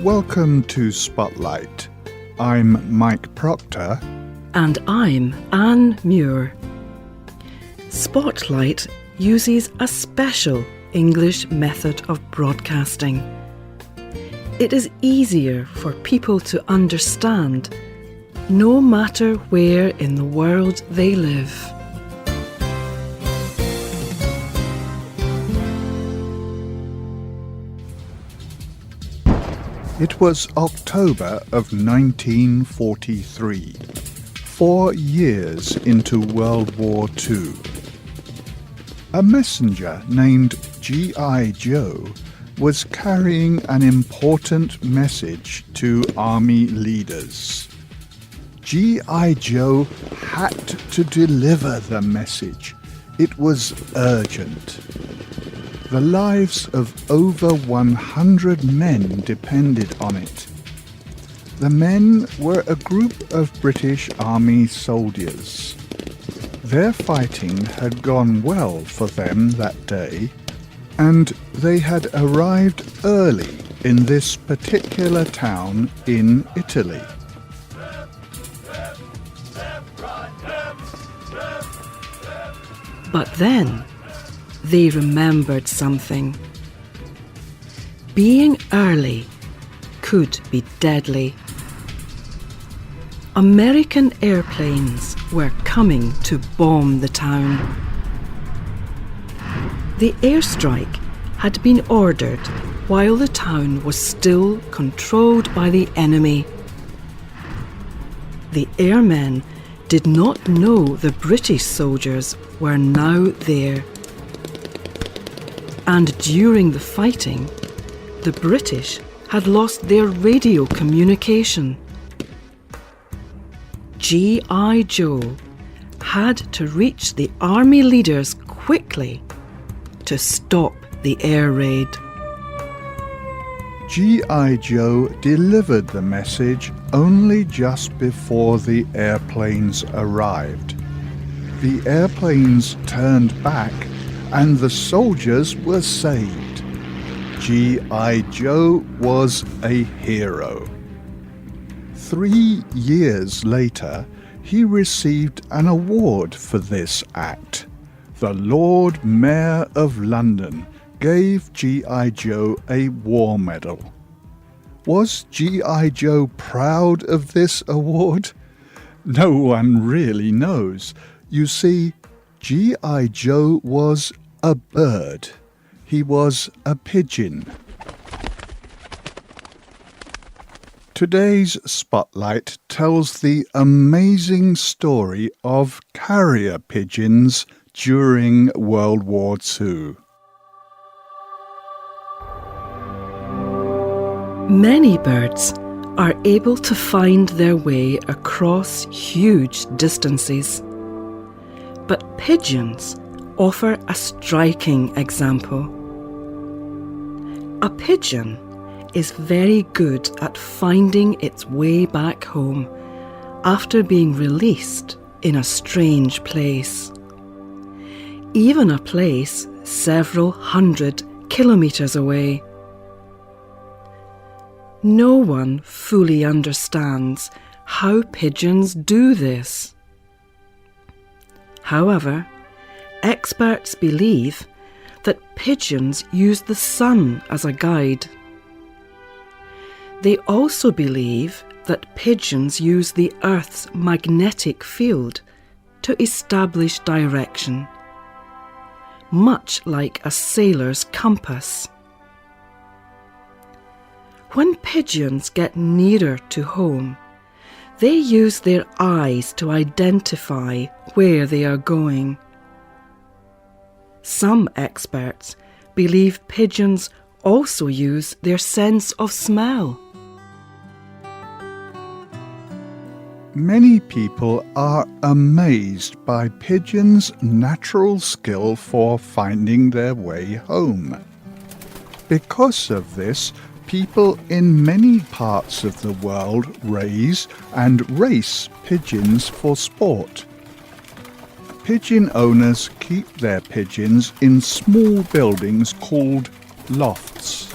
Welcome to Spotlight. I'm Mike Procter. And I'm Anne Muir. Spotlight uses a special English method of broadcasting. It is easier for people to understand, no matter where in the world they live. It was October of 1943, 4 years into World War II. A messenger named G.I. Joe was carrying an important message to army leaders. G.I. Joe had to deliver the message. It was urgent. The lives of over 100 men depended on it. The men were a group of British Army soldiers. Their fighting had gone well for them that day, and they had arrived early in this particular town in Italy. But then they remembered something. Being early could be deadly. American airplanes were coming to bomb the town. The airstrike had been ordered while the town was still controlled by the enemy. The airmen did not know the British soldiers were now there. And during the fighting, the British had lost their radio communication. G.I. Joe had to reach the army leaders quickly to stop the air raid. G.I. Joe delivered the message only just before the airplanes arrived. The airplanes turned back and the soldiers were saved. G.I. Joe was a hero. 3 years later, he received an award for this act. The Lord Mayor of London gave G.I. Joe a war medal. Was G.I. Joe proud of this award? No one really knows. You see, G.I. Joe was a bird. He was a pigeon. Today's Spotlight tells the amazing story of carrier pigeons during World War II. Many birds are able to find their way across huge distances. But pigeons offer a striking example. A pigeon is very good at finding its way back home after being released in a strange place. Even a place several 100 kilometers away. No one fully understands how pigeons do this. However, experts believe that pigeons use the sun as a guide. They also believe that pigeons use the Earth's magnetic field to establish direction, much like a sailor's compass. When pigeons get nearer to home, they use their eyes to identify where they are going. Some experts believe pigeons also use their sense of smell. Many people are amazed by pigeons' natural skill for finding their way home. Because of this, people in many parts of the world raise and race pigeons for sport. Pigeon owners keep their pigeons in small buildings called lofts.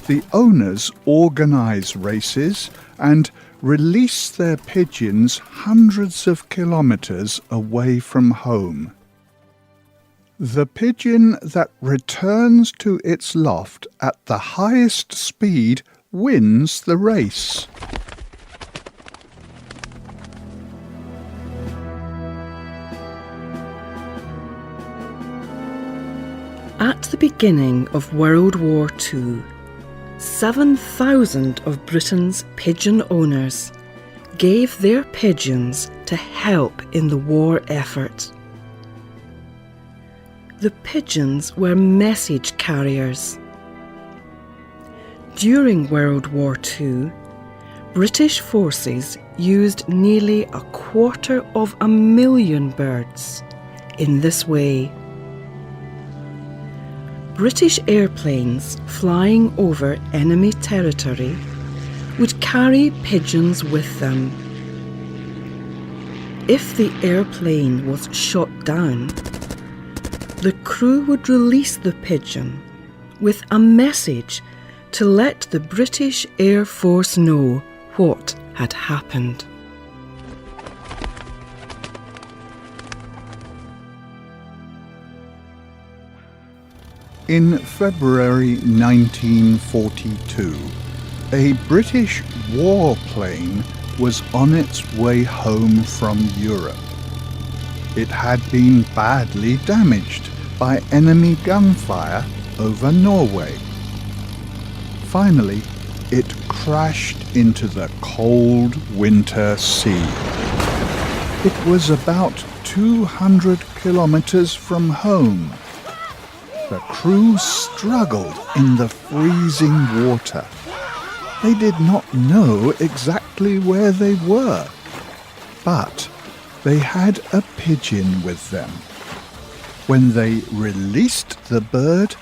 the owners organise races and release their pigeons hundreds of kilometres away from home. The pigeon that returns to its loft at the highest speed wins the race. At the beginning of World War II, 7,000 of Britain's pigeon owners gave their pigeons to help in the war effort. The pigeons were message carriers. During World War II, British forces used nearly 250,000 birds in this way. British airplanes flying over enemy territory would carry pigeons with them. If the airplane was shot down, the crew would release the pigeon with a message to let the British Air Force know what had happened. In February 1942, a British warplane was on its way home from Europe. It had been badly damaged by enemy gunfire over Norway. Finally, it crashed into the cold winter sea. It was about 200 kilometres from home. The crew struggled in the freezing water. They did not know exactly where they were, but they had a pigeon with them. When they released the bird,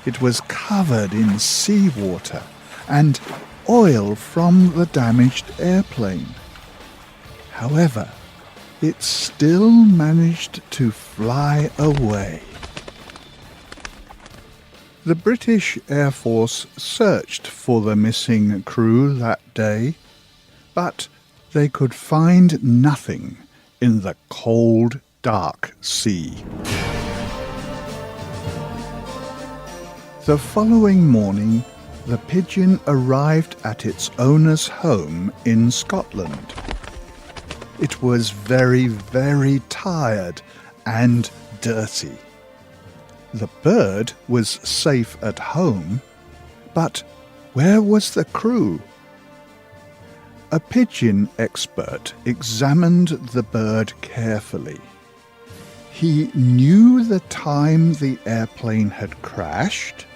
it was covered in seawater and oil from the damaged airplane. However, it still managed to fly away. The British Air Force searched for the missing crew that day, but they could find nothing in the cold, dark sea. The following morning, the pigeon arrived at its owner's home in Scotland. It was very, very tired and dirty. The bird was safe at home, but where was the crew? A pigeon expert examined the bird carefully. He knew the time the airplane had crashed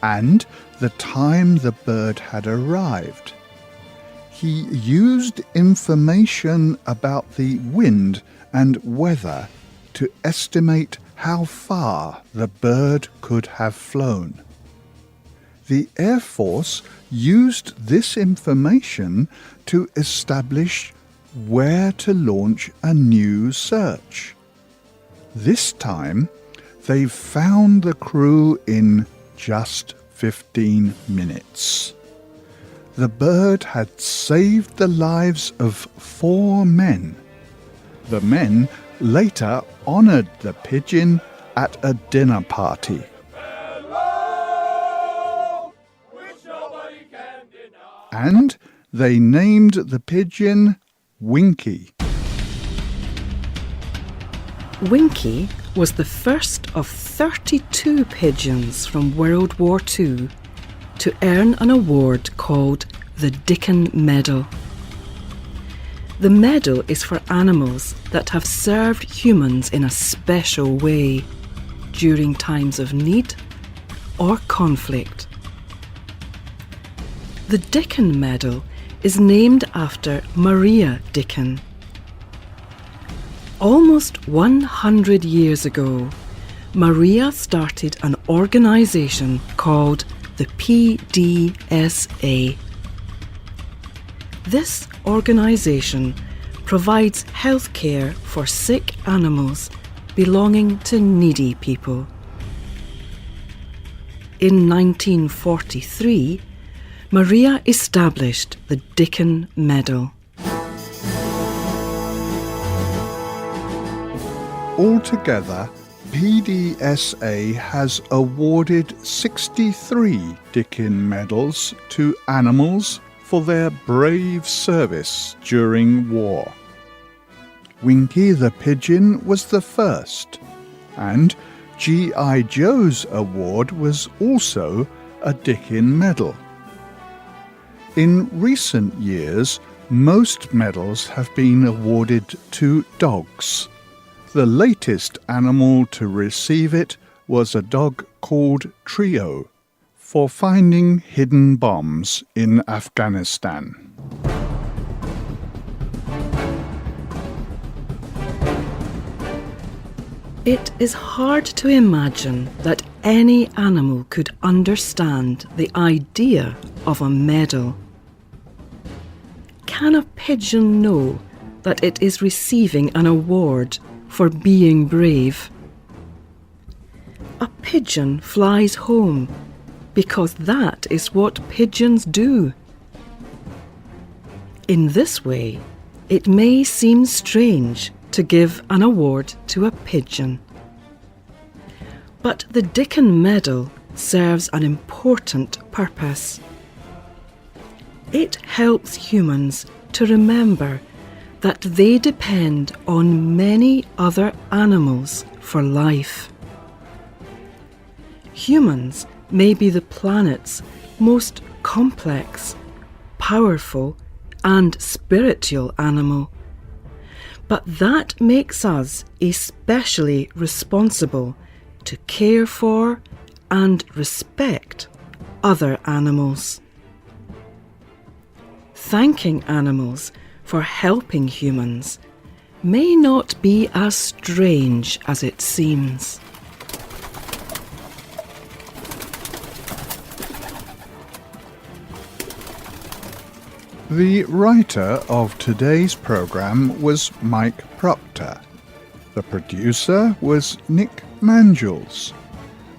and the time the bird had arrived. He used information about the wind and weather to estimate how far the bird could have flown. The Air Force used this information to establish where to launch a new search. This time, they found the crew in just 15 minutes. The bird had saved the lives of 4 men. The men later honoured the pigeon at a dinner party. And they named the pigeon Winky. Winky was the first of 32 pigeons from World War II to earn an award called the Dickin Medal. The medal is for animals that have served humans in a special way during times of need or conflict. The Dickin Medal is named after Maria Dickin. Almost 100 years ago, Maria started an organisation called the PDSA. This organisation provides healthcare for sick animals belonging to needy people. In 1943, Maria established the Dickin Medal. Altogether, PDSA has awarded 63 Dickin Medals to animals for their brave service during war. Winky the pigeon was the first, and G.I. Joe's award was also a Dickin Medal. In recent years, most medals have been awarded to dogs. The latest animal to receive it was a dog called Trio for finding hidden bombs in Afghanistan. It is hard to imagine that any animal could understand the idea of a medal. Can a pigeon know that it is receiving an award for being brave? A pigeon flies home because that is what pigeons do. In this way, it may seem strange to give an award to a pigeon. But the Dickin Medal serves an important purpose. It helps humans to remember that they depend on many other animals for life. Humans may be the planet's most complex, powerful, and spiritual animal, but that makes us especially responsible to care for and respect other animals. Thanking animals for helping humans may not be as strange as it seems. The writer of today's programme was Mike Procter. The producer was Nick Mangels.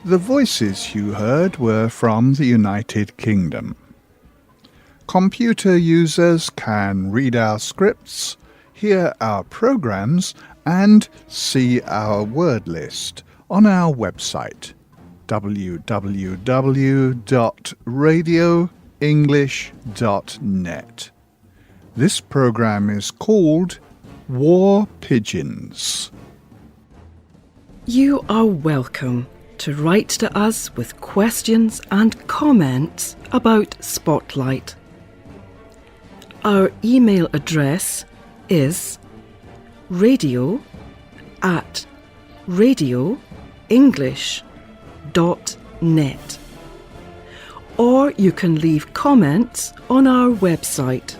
The voices you heard were from the United Kingdom. Computer users can read our scripts, hear our programs, and see our word list on our website www.radioenglish.net. This program is called War Pigeons. You are welcome to write to us with questions and comments about Spotlight. Our email address is radio@radioenglish.net, or you can leave comments on our website.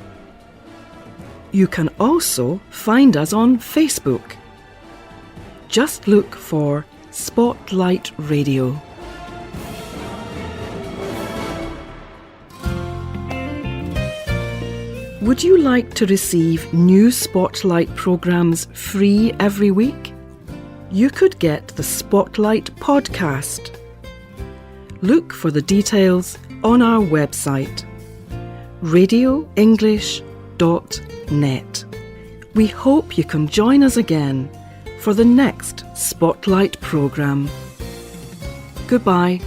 You can also find us on Facebook. Just look for Spotlight Radio. Would you like to receive new Spotlight programmes free every week? You could get the Spotlight podcast. Look for the details on our website, radioenglish.net. We hope you can join us again for the next Spotlight programme. Goodbye.